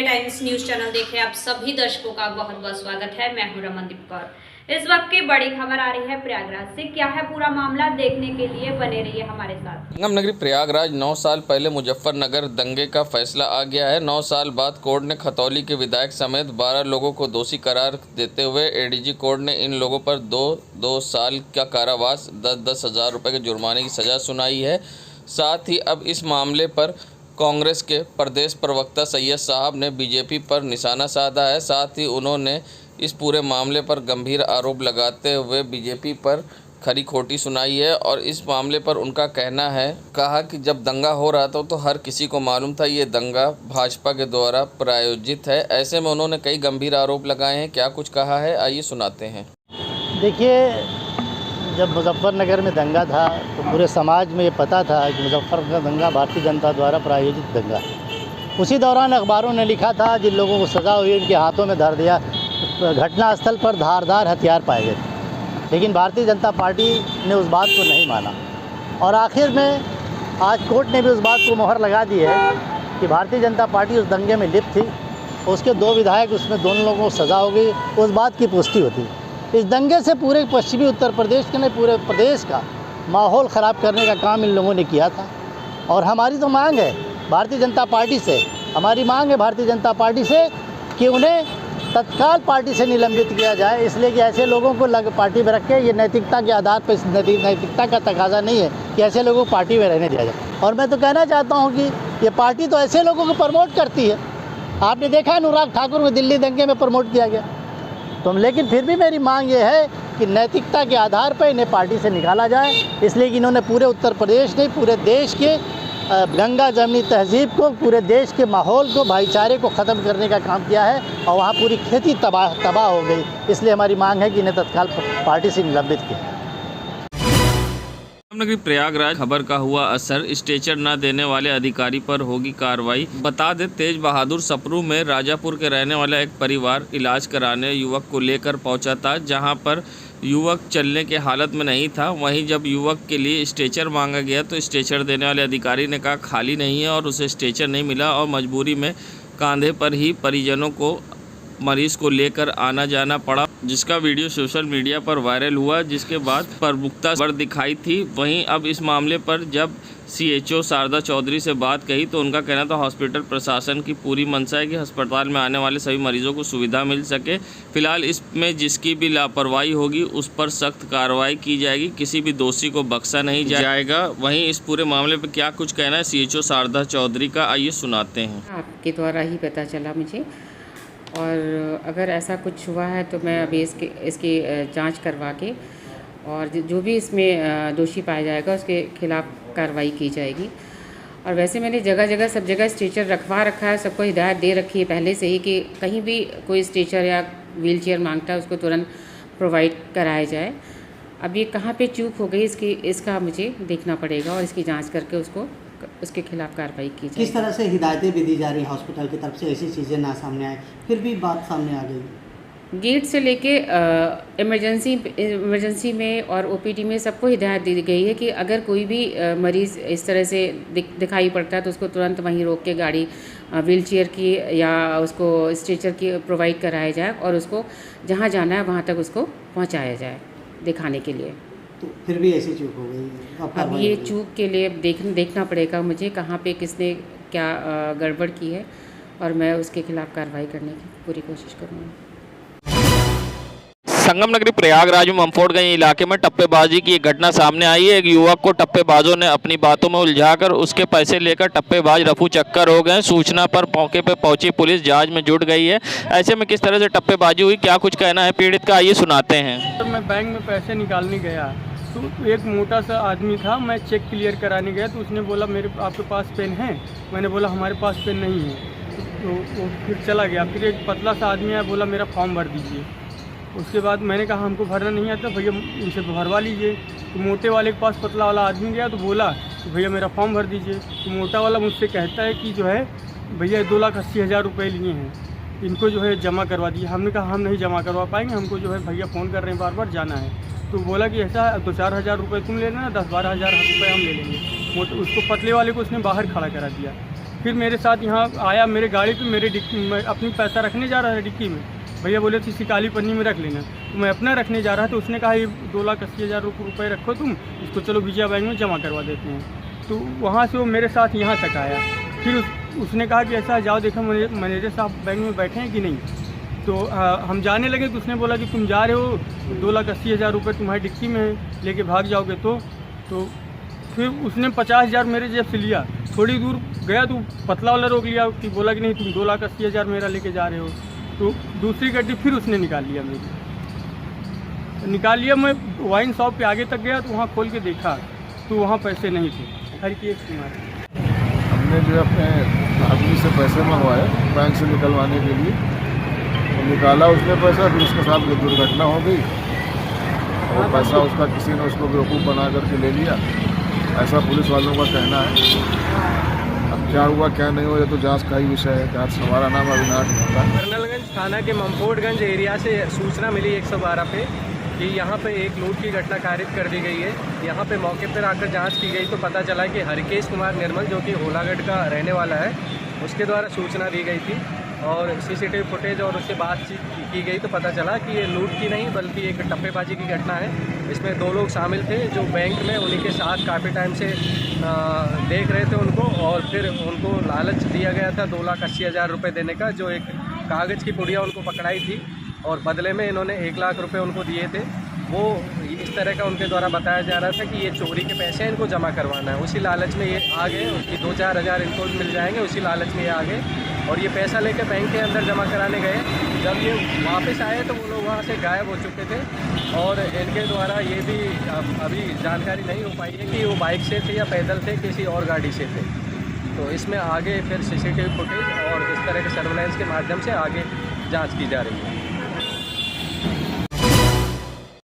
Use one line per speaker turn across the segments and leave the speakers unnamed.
Times news channel देखे आप सभी दर्शकों का बहुत बहुत स्वागत है। मैं हूं रमनदीप कौर। इस वक्त की बड़ी खबर आ रही है प्रयागराज से। क्या है पूरा मामला, देखने के लिए बने रहिए हमारे साथ।
संगम नगरी प्रयागराज 9 साल पहले मुजफ्फरनगर दंगे का फैसला आ गया है। 9 साल बाद कोर्ट ने खतौली के विधायक समेत 12 लोगों को दोषी करार देते हुए एडीजी कोर्ट ने इन लोगों पर 2 साल का कारावास 10-10 हज़ार रुपये के जुर्माने की सज़ा सुनाई है। साथ ही अब इस मामले पर कांग्रेस के प्रदेश प्रवक्ता सैयद साहब ने बीजेपी पर निशाना साधा है। साथ ही उन्होंने इस पूरे मामले पर गंभीर आरोप लगाते हुए बीजेपी पर खरी खोटी सुनाई है। और इस मामले पर उनका कहना है, कहा कि जब दंगा हो रहा था तो हर किसी को मालूम था ये दंगा भाजपा के द्वारा प्रायोजित है। ऐसे में उन्होंने कई गंभीर आरोप लगाए हैं। क्या कुछ कहा है, आइए सुनाते हैं।
देखिए, जब मुजफ्फरनगर में दंगा था तो पूरे समाज में ये पता था कि मुजफ्फरनगर दंगा भारतीय जनता द्वारा प्रायोजित दंगा है। उसी दौरान अखबारों ने लिखा था जिन लोगों को सज़ा हुई उनके हाथों में धर दिया, घटनास्थल पर धारदार हथियार पाए गए थे। लेकिन भारतीय जनता पार्टी ने उस बात को नहीं माना और आखिर में आज कोर्ट ने भी उस बात को मोहर लगा दी है कि भारतीय जनता पार्टी उस दंगे में लिप्त थी। उसके 2 विधायक, उसमें दोनों लोगों को सज़ा हो गई, उस बात की पुष्टि होती है। इस दंगे से पूरे पश्चिमी उत्तर प्रदेश के नहीं, पूरे प्रदेश का माहौल ख़राब करने का काम इन लोगों ने किया था। और हमारी तो मांग है भारतीय जनता पार्टी से, हमारी मांग है भारतीय जनता पार्टी से कि उन्हें तत्काल पार्टी से निलंबित किया जाए, इसलिए कि ऐसे लोगों को पार्टी में रख के ये नैतिकता के आधार पर, नैतिकता का तकाजा नहीं है कि ऐसे लोगों को पार्टी में रहने दिया जाए। और मैं तो कहना चाहता हूँ कि ये पार्टी तो ऐसे लोगों को प्रमोट करती है। आपने देखा अनुराग ठाकुर को दिल्ली दंगे में प्रमोट किया गया। तो लेकिन फिर भी मेरी मांग ये है कि नैतिकता के आधार पर इन्हें पार्टी से निकाला जाए, इसलिए कि इन्होंने पूरे उत्तर प्रदेश नहीं, पूरे देश के गंगा जमनी तहजीब को, पूरे देश के माहौल को, भाईचारे को ख़त्म करने का काम किया है और वहाँ पूरी खेती तबाह हो गई। इसलिए हमारी मांग है कि इन्हें तत्काल पार्टी से निलंबित किया।
नगरी प्रयागराज खबर का हुआ असर, स्टेचर न देने वाले अधिकारी पर होगी कार्रवाई। बता दें, तेज बहादुर सपरू में राजापुर के रहने वाला एक परिवार इलाज कराने युवक को लेकर पहुंचा था, जहां पर युवक चलने के हालत में नहीं था। वहीं जब युवक के लिए स्ट्रेचर मांगा गया तो स्ट्रेचर देने वाले अधिकारी ने कहा खाली नहीं है और उसे स्ट्रेचर नहीं मिला और मजबूरी में कांधे पर ही परिजनों को मरीज को लेकर आना जाना पड़ा, जिसका वीडियो सोशल मीडिया पर वायरल हुआ, जिसके बाद प्रमुखता बढ़ दिखाई थी। वहीं अब इस मामले पर जब CHO शारदा चौधरी से बात कही तो उनका कहना था हॉस्पिटल प्रशासन की पूरी मंशा है कि अस्पताल में आने वाले सभी मरीजों को सुविधा मिल सके। फिलहाल इसमें जिसकी भी लापरवाही होगी उस पर सख्त कार्रवाई की जाएगी, किसी भी दोषी को बख्शा नहीं जाएगा। वहीं इस पूरे मामले पर क्या कुछ कहना है CHO शारदा चौधरी का, आइए सुनाते हैं।
आपके द्वारा ही पता चला मुझे, और अगर ऐसा कुछ हुआ है तो मैं अभी इसकी जांच करवा के और जो भी इसमें दोषी पाया जाएगा उसके खिलाफ़ कार्रवाई की जाएगी। और वैसे मैंने जगह जगह सब जगह स्ट्रेचर रखवा रखा है, सबको हिदायत दे रखी है पहले से ही कि कहीं भी कोई स्ट्रेचर या व्हील चेयर मांगता है उसको तुरंत प्रोवाइड कराया जाए। अब ये कहाँ पे चूक हो गई इसका मुझे देखना पड़ेगा और इसकी जाँच करके उसके खिलाफ कार्रवाई की जाए।
किस तरह से हिदायतें भी दी जा रही हैं हॉस्पिटल की तरफ से, ऐसी चीज़ें ना सामने आए, फिर भी बात सामने आ गई।
गेट से लेके इमरजेंसी में और OPD में सबको हिदायत दी गई है कि अगर कोई भी मरीज़ इस तरह से दिखाई पड़ता है तो उसको तुरंत वहीं रोक के गाड़ी व्हील चेयर की या उसको स्ट्रेचर की प्रोवाइड कराया जाए और उसको जहाँ जाना है वहाँ तक उसको पहुँचाया जाए दिखाने के लिए।
तो फिर भी ऐसी चूक हो गई।
अब ये चूक के लिए देखना पड़ेगा मुझे कहाँ पे किसने क्या गड़बड़ की है और मैं उसके खिलाफ कार्रवाई करने की पूरी कोशिश करूँगी।
संगम नगरी प्रयागराज में ममफोर्डगंज इलाके में टप्पेबाजी की एक घटना सामने आई है। एक युवक को टप्पेबाजों ने अपनी बातों में उलझाकर उसके पैसे लेकर टप्पेबाज रफू चक्कर हो गए। सूचना पर मौके पर पहुंची पुलिस जांच में जुट गई है। ऐसे में किस तरह से टप्पेबाजी हुई, क्या कुछ कहना है पीड़ित का, आइए सुनाते हैं।
तो मैं बैंक में पैसे निकालने गया तो एक मोटा सा आदमी था, मैं चेक क्लियर कराने गया तो उसने बोला आपके पास पेन है? मैंने बोला हमारे पास पेन नहीं है। तो वो फिर चला गया। फिर एक पतला सा आदमी आया, बोला मेरा फॉर्म भर दीजिए। उसके बाद मैंने कहा हमको भरना नहीं आता, भैया इनसे भरवा लीजिए। तो मोटे वाले के पास पतला वाला आदमी गया तो बोला तो भैया मेरा फॉर्म भर दीजिए। तो मोटा वाला मुझसे कहता है कि जो है भैया 2,80,000 रुपये लिए हैं, इनको जो है जमा करवा दिए। हमने कहा हम नहीं जमा करवा पाएंगे, हमको जो है भैया फ़ोन कर रहे हैं बार बार, जाना है। तो बोला कि ऐसा 2-4 हज़ार रुपये तुम ले लेना, 10-12 हज़ार रुपये हम ले लेंगे। उसको पतले वाले को उसने बाहर खड़ा करा दिया। फिर मेरे साथ यहाँ आया, मेरे गाड़ी पे मेरे मैं अपनी पैसा रखने जा रहा था डिक्की में, भैया बोले थे काली पन्नी में रख लेना, तो मैं अपना रखने जा रहा था। तो उसने कहा ये 2,80,000 रुपये रखो तुम, इसको चलो विजया बैंक में जमा करवा देते हैं। तो वहाँ से वो मेरे साथ यहाँ तक आया। फिर उसने कहा कि ऐसा जाओ देखो मैनेजर साहब बैंक में बैठे हैं कि नहीं। तो हम जाने लगे तो उसने बोला कि तुम जा रहे हो, 2,80,000 रुपये तुम्हारी डिक्की में लेके भाग जाओगे। तो फिर उसने 50,000 मेरे जेब से लिया। थोड़ी दूर गया तो पतला वाला रोक लिया कि बोला कि नहीं तुम 2,80,000 मेरा लेके जा रहे हो। तो दूसरी गड्डी फिर उसने निकाल लिया मैं वाइन शॉप पे आगे तक गया तो वहाँ खोल के देखा तो वहाँ पैसे नहीं थे। हर की एक
हमने जो अपने आदमी से पैसे मंगवाए बैंक से निकलवाने के लिए, तो निकाला उसने पैसा, फिर उसके साथ कोई दुर्घटना हो गई और पैसा उसका किसी ने उसको बेवकूफ़ बना करके ले लिया, ऐसा पुलिस वालों का कहना है। अब क्या हुआ क्या नहीं हुआ ये तो जांच का ही विषय है। जांच हमारा नाम अविनाश होता है।
कर्नलगंज थाना के ममफोर्डगंज एरिया से सूचना मिली 112 पे कि यहाँ पे एक लूट की घटना कारित कर दी गई है। यहाँ पे मौके पर आकर जांच की गई तो पता चला कि हरकेश कुमार निर्मल जो कि होलागढ़ का रहने वाला है, उसके द्वारा सूचना दी गई थी और सीसीटीवी फुटेज और उससे बातचीत की गई तो पता चला कि ये लूट की नहीं बल्कि एक टप्पेबाजी की घटना है। इसमें 2 लोग शामिल थे जो बैंक में उन्हीं के साथ काफ़ी टाइम से देख रहे थे उनको, और फिर उनको लालच दिया गया था 2,80,000 रुपये देने का, जो एक कागज़ की पुड़िया उनको पकड़ाई थी और बदले में इन्होंने 1 लाख रुपये उनको दिए थे। वो इस तरह का उनके द्वारा बताया जा रहा था कि ये चोरी के पैसे इनको जमा करवाना है। उसी लालच में ये आ गए, उसकी 2-4 हज़ार इनको मिल जाएंगे, उसी लालच में ये आ गए और ये पैसा लेकर बैंक के अंदर जमा कराने गए। जब ये वापस आए तो वो लोग वहाँ से गायब हो चुके थे और इनके द्वारा ये भी अभी जानकारी नहीं हो पाई है कि वो बाइक से थे या पैदल थे, किसी और गाड़ी से थे। तो इसमें आगे फिर सीसीटीवी फुटेज और इस तरह के सर्वेलेंस के माध्यम से आगे जाँच की जा रही है।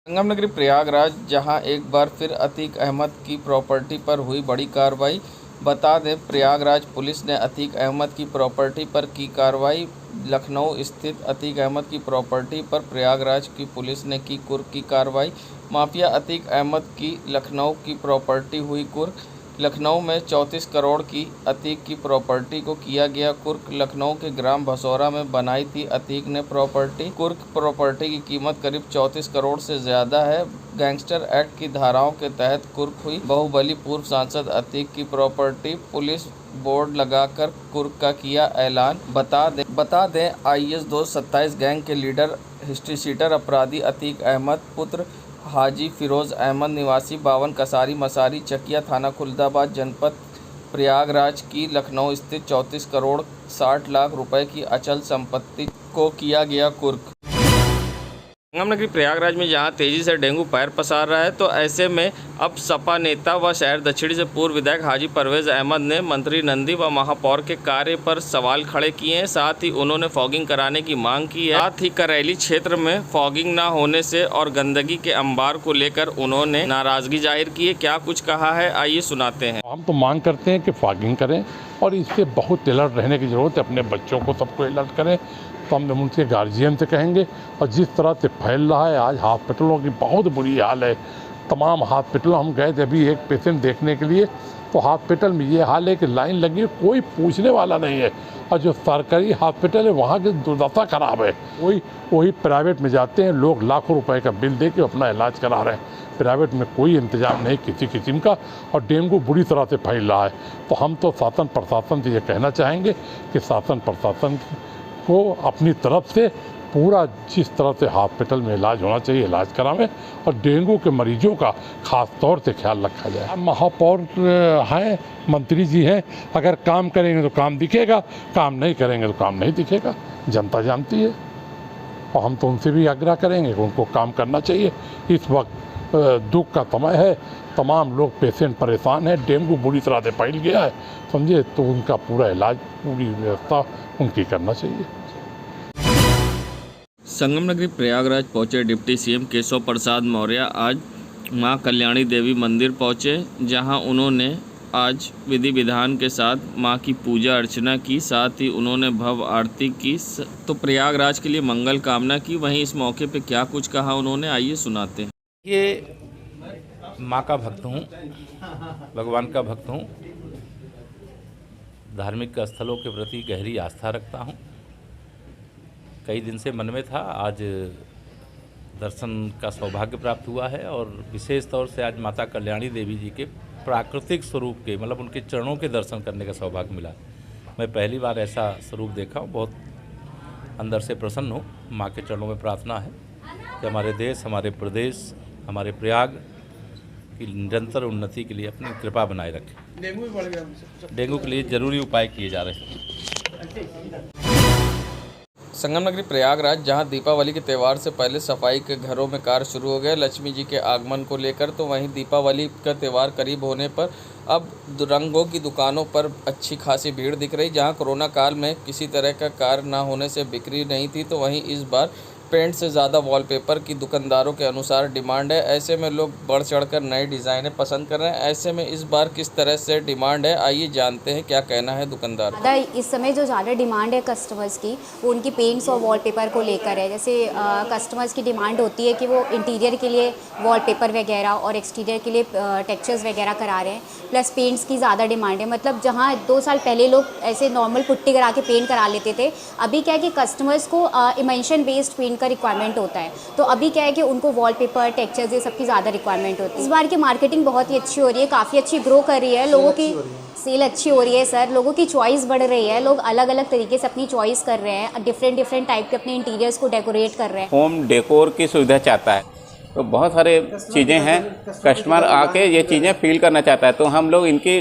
संगम नगरी प्रयागराज, जहां एक बार फिर अतीक अहमद की प्रॉपर्टी पर हुई बड़ी कार्रवाई। बता दें, प्रयागराज पुलिस ने अतीक अहमद की प्रॉपर्टी पर की कार्रवाई। लखनऊ स्थित अतीक अहमद की प्रॉपर्टी पर प्रयागराज की पुलिस ने की कुर्क की कार्रवाई। माफिया अतीक अहमद की लखनऊ की प्रॉपर्टी हुई कुर्क। लखनऊ में 34 करोड़ की अतीक की प्रॉपर्टी को किया गया कुर्क। लखनऊ के ग्राम भसौरा में बनाई थी अतीक ने प्रॉपर्टी। कुर्क प्रॉपर्टी की कीमत करीब 34 करोड़ से ज़्यादा है। गैंगस्टर एक्ट की धाराओं के तहत कुर्क हुई। बाहुबली पूर्व सांसद अतीक की प्रॉपर्टी। पुलिस बोर्ड लगाकर कुर्क का किया ऐलान। बता दें IS 227 गैंग के लीडर हिस्ट्री शीटर अपराधी अतीक अहमद पुत्र हाजी फिरोज़ अहमद निवासी 52 कसारी मसारी चकिया थाना खुलदाबाद जनपद प्रयागराज की लखनऊ स्थित 34 करोड़ 60 लाख रुपए की अचल संपत्ति को किया गया कुर्क। संगम नगरी प्रयागराज में जहां तेजी से डेंगू पैर पसार रहा है, तो ऐसे में अब सपा नेता व शहर दक्षिणी से पूर्व विधायक हाजी परवेज अहमद ने मंत्री नंदी व महापौर के कार्य पर सवाल खड़े किए हैं। साथ ही उन्होंने फॉगिंग कराने की मांग की है। साथ ही करैली क्षेत्र में फॉगिंग न होने से और गंदगी के अंबार को लेकर उन्होंने नाराजगी जाहिर की है। क्या कुछ कहा है, आइए सुनाते हैं।
हम तो मांग करते हैं कि फॉगिंग करें और इससे बहुत अलर्ट रहने की ज़रूरत है। अपने बच्चों को सबको अलर्ट करें। तो हम उनके गार्जियन से कहेंगे। और जिस तरह से फैल रहा है आज हॉस्पिटलों की बहुत बुरी हाल है। तमाम हॉस्पिटल हम गए थे अभी एक पेशेंट देखने के लिए, तो हॉस्पिटल में ये हाल है कि लाइन लगी है, कोई पूछने वाला नहीं है। और जो सरकारी हॉस्पिटल है वहाँ की दुर्दशा खराब है। वही प्राइवेट में जाते हैं लोग, लाखों रुपए का बिल दे के अपना इलाज करा रहे हैं। प्राइवेट में कोई इंतजाम नहीं किसी किस्म का और डेंगू बुरी तरह से फैल रहा है। तो हम तो शासन प्रशासन से ये कहना चाहेंगे कि शासन प्रशासन को अपनी तरफ से पूरा जिस तरह से हॉस्पिटल में इलाज होना चाहिए इलाज करावें और डेंगू के मरीजों का खास तौर से ख्याल रखा जाए। महापौर हैं, मंत्री जी हैं, अगर काम करेंगे तो काम दिखेगा, काम नहीं करेंगे तो काम नहीं दिखेगा, जनता जानती है। और हम तो उनसे भी आग्रह करेंगे कि उनको काम करना चाहिए। इस वक्त दुख का समय है, तमाम लोग पेशेंट परेशान हैं, डेंगू बुरी तरह से फैल गया है, समझे, तो उनका पूरा इलाज पूरी व्यवस्था उनकी करना चाहिए।
संगम नगरी प्रयागराज पहुंचे डिप्टी CM केशव प्रसाद मौर्य आज मां कल्याणी देवी मंदिर पहुंचे, जहां उन्होंने आज विधि विधान के साथ मां की पूजा अर्चना की। साथ ही उन्होंने भव्य आरती की तो प्रयागराज के लिए मंगल कामना की। वहीं इस मौके पे क्या कुछ कहा उन्होंने, आइए सुनाते हैं।
ये माँ का भक्त हूँ, भगवान का भक्त हूँ। धार्मिक स्थलों के प्रति गहरी आस्था रखता हूँ। कई दिन से मन में था, आज दर्शन का सौभाग्य प्राप्त हुआ है और विशेष तौर से आज माता कल्याणी देवी जी के प्राकृतिक स्वरूप के मतलब उनके चरणों के दर्शन करने का सौभाग्य मिला। मैं पहली बार ऐसा स्वरूप देखा हूँ, बहुत अंदर से प्रसन्न हूँ। माँ के चरणों में प्रार्थना है कि हमारे देश, हमारे प्रदेश, हमारे प्रयाग की निरंतर उन्नति के लिए अपनी कृपा बनाए रखें।
डेंगू भी बढ़ गया,
डेंगू के लिए जरूरी उपाय किए जा रहे हैं।
संगम नगरी प्रयागराज, जहां दीपावली के त्यौहार से पहले सफाई के घरों में कार्य शुरू हो गया लक्ष्मी जी के आगमन को लेकर, तो वहीं दीपावली का त्यौहार करीब होने पर अब रंगों की दुकानों पर अच्छी खासी भीड़ दिख रही। जहां कोरोना काल में किसी तरह का कार्य न होने से बिक्री नहीं थी, तो वहीं इस बार पेंट से ज़्यादा वॉलपेपर की दुकानदारों के अनुसार डिमांड है। ऐसे में लोग बढ़ चढ़कर नई डिज़ाइनें पसंद कर रहे हैं। ऐसे में इस बार किस तरह से डिमांड है, आइए जानते हैं क्या कहना है दुकानदार।
इस समय जो ज़्यादा डिमांड है कस्टमर्स की, वो उनकी पेंट्स और वॉलपेपर को लेकर है। जैसे कस्टमर्स की डिमांड होती है कि वो इंटीरियर के लिए वॉलपेपर वगैरह और एक्सटीरियर के लिए टेक्सचर्स वगैरह करा रहे हैं, प्लस पेंट्स की ज़्यादा डिमांड है। मतलब जहाँ 2 साल पहले लोग ऐसे नॉर्मल पुट्टी करा के पेंट करा लेते थे, अभी क्या है कि कस्टमर्स को इमल्शन बेस्ड पेंट का रिक्वायरमेंट होता है। तो अभी क्या है कि उनको वॉलपेपर, टेक्सचर्स, ये सब की ज़्यादा रिक्वायरमेंट होती है। इस बार की मार्केटिंग बहुत ही अच्छी हो रही है, काफ़ी अच्छी ग्रो कर रही है, लोगों की सेल अच्छी हो रही है सर, लोगों की चॉइस बढ़ रही है, लोग अलग अलग तरीके से अपनी चॉइस कर रहे हैं, डिफरेंट टाइप के अपने इंटीरियर्स को डेकोरेट कर रहे हैं।
होम डेकोर की सुविधा चाहता है, तो बहुत सारे चीज़ें हैं, कस्टमर आके ये चीज़ें फील करना चाहता है, तो हम लोग इनकी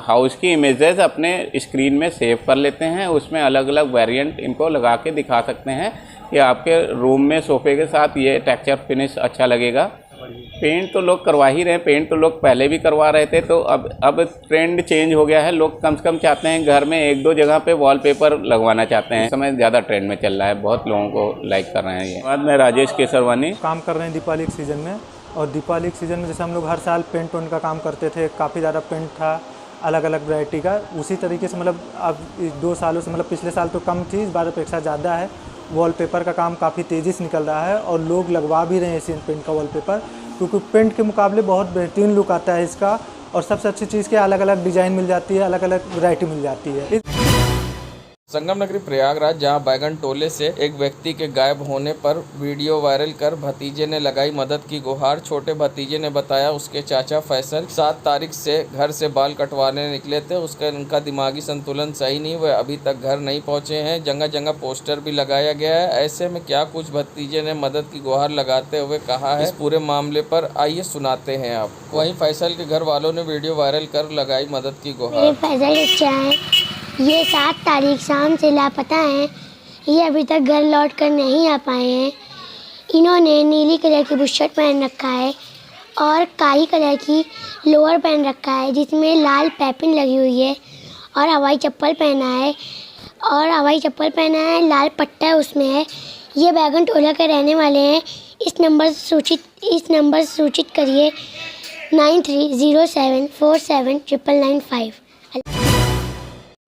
हाउस की इमेजेस अपने स्क्रीन में सेव कर लेते हैं। उसमें अलग अलग वेरिएंट इनको लगा के दिखा सकते हैं कि आपके रूम में सोफे के साथ ये टेक्सचर फिनिश अच्छा लगेगा। पेंट तो लोग करवा ही रहे हैं, पेंट तो लोग पहले भी करवा रहे थे, तो अब ट्रेंड चेंज हो गया है। लोग कम से कम चाहते हैं घर में 1-2 जगह पे वॉलपेपर लगवाना चाहते हैं। इस समय ज़्यादा ट्रेंड में चल रहा है, बहुत लोगों को लाइक कर रहे हैं ये। बाद में राजेश केसरवानी
काम कर रहे हैं दीपावली के सीज़न में, और दीपावली के सीज़न में जैसे हम लोग हर साल पेंट का काम करते थे, काफ़ी ज़्यादा पेंट था अलग अलग वैरायटी का, उसी तरीके से मतलब अब 2 सालों से, मतलब पिछले साल तो कम थी, इस बार अपेक्षा ज़्यादा है। वॉलपेपर का काम काफ़ी तेज़ी से निकल रहा है और लोग लगवा भी रहे हैं एशियन पेंट का वॉलपेपर, क्योंकि पेंट के मुकाबले बहुत बेहतरीन लुक आता है इसका। और सबसे अच्छी चीज़ के अलग अलग डिज़ाइन मिल जाती है, अलग अलग वैरायटी मिल जाती है।
संगम नगरी प्रयागराज, जहां बैगन टोले से एक व्यक्ति के गायब होने पर वीडियो वायरल कर भतीजे ने लगाई मदद की गुहार। छोटे भतीजे ने बताया उसके चाचा फैसल 7 तारीख से घर से बाल कटवाने निकले थे, उनका दिमागी संतुलन सही नहीं, वह अभी तक घर नहीं पहुंचे हैं। जगह जगह पोस्टर भी लगाया गया है। ऐसे में क्या कुछ भतीजे ने मदद की गुहार लगाते हुए कहा है, इस पूरे मामले पर आइए सुनाते हैं आप। वहीं फैसल के घर वालों ने वीडियो वायरल कर लगाई मदद की गुहार।
ये 7 तारीख शाम से लापता हैं, ये अभी तक घर लौट कर नहीं आ पाए हैं। इन्होंने नीली कलर की बुशर्ट पहन रखा है और काली कलर की लोअर पहन रखा है, जिसमें लाल पैपिन लगी हुई है, और हवाई चप्पल पहना है, लाल पट्टा उसमें है। ये बैगन टोला के रहने वाले हैं। इस नंबर से सूचित करिए 9307479995।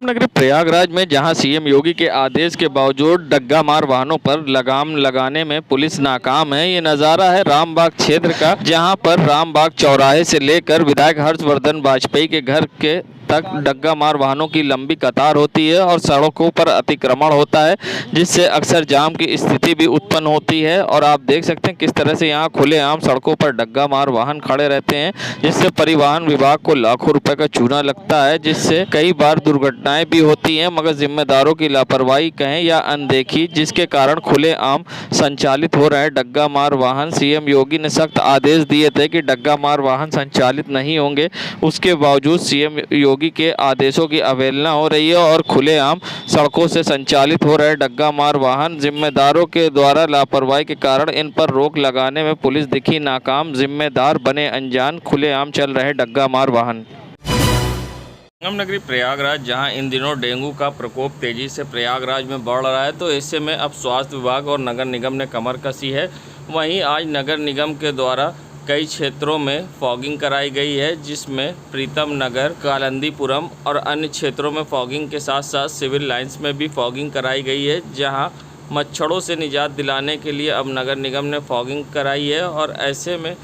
नगरी प्रयागराज में जहां सीएम योगी के आदेश के बावजूद डग्गा मार वाहनों पर लगाम लगाने में पुलिस नाकाम है। ये नज़ारा है रामबाग क्षेत्र का, जहां पर रामबाग चौराहे से लेकर विधायक हर्षवर्धन वाजपेयी के घर के तक डग्गा मार वाहनों की लंबी कतार होती है और सड़कों पर अतिक्रमण होता है, जिससे अक्सर जाम की स्थिति भी उत्पन्न होती है। और आप देख सकते हैं किस तरह से यहाँ खुलेआम सड़कों पर डग्गा मार वाहन खड़े रहते हैं, जिससे परिवहन विभाग को लाखों रुपए का चूना लगता है, जिससे कई बार दुर्घटनाएं भी होती हैं, मगर जिम्मेदारों की लापरवाही कहें या अनदेखी, जिसके कारण खुलेआम संचालित हो रहे डग्गा मार वाहन। सीएम योगी ने सख्त आदेश दिए थे कि डग्गा मार वाहन संचालित नहीं होंगे, उसके बावजूद सीएम योगी के आदेशों की अवहेलना हो रही है और खुलेआम सड़कों से संचालित हो रहे डग्गा मार वाहन। जिम्मेदारों के द्वारा लापरवाही के कारण इन पर रोक लगाने में पुलिस दिखी नाकाम, जिम्मेदार बने अनजान, खुलेआम चल रहे डग्गा मार वाहन। संगम नगरी प्रयागराज, जहां इन दिनों डेंगू का प्रकोप तेजी से प्रयागराज में बढ़ रहा है, तो ऐसे में अब स्वास्थ्य विभाग और नगर निगम ने कमर कसी है। वहीं आज नगर निगम के द्वारा कई क्षेत्रों में फॉगिंग कराई गई है, जिसमें प्रीतम नगर, कालंदीपुरम और अन्य क्षेत्रों में फॉगिंग के साथ साथ सिविल लाइंस में भी फॉगिंग कराई गई है, जहां मच्छरों से निजात दिलाने के लिए अब नगर निगम ने फॉगिंग कराई है। और ऐसे में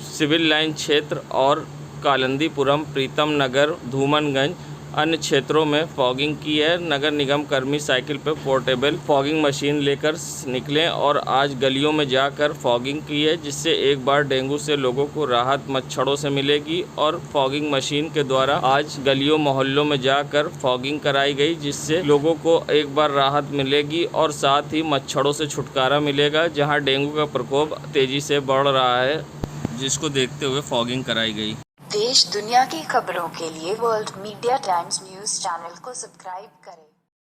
सिविल लाइन क्षेत्र और कालंदीपुरम, प्रीतम नगर, धूमनगंज अन्य क्षेत्रों में फॉगिंग की है। नगर निगम कर्मी साइकिल पर पोर्टेबल फॉगिंग मशीन लेकर निकले और आज गलियों में जाकर फॉगिंग की है, जिससे एक बार डेंगू से लोगों को राहत मच्छरों से मिलेगी। और फॉगिंग मशीन के द्वारा आज गलियों मोहल्लों में जाकर फॉगिंग कराई गई, जिससे लोगों को एक बार राहत मिलेगी और साथ ही मच्छरों से छुटकारा मिलेगा, जहां डेंगू का प्रकोप तेजी से बढ़ रहा है, जिसको देखते हुए फॉगिंग कराई गई।
देश दुनिया की खबरों के लिए world media times news channel को सब्सक्राइब करें।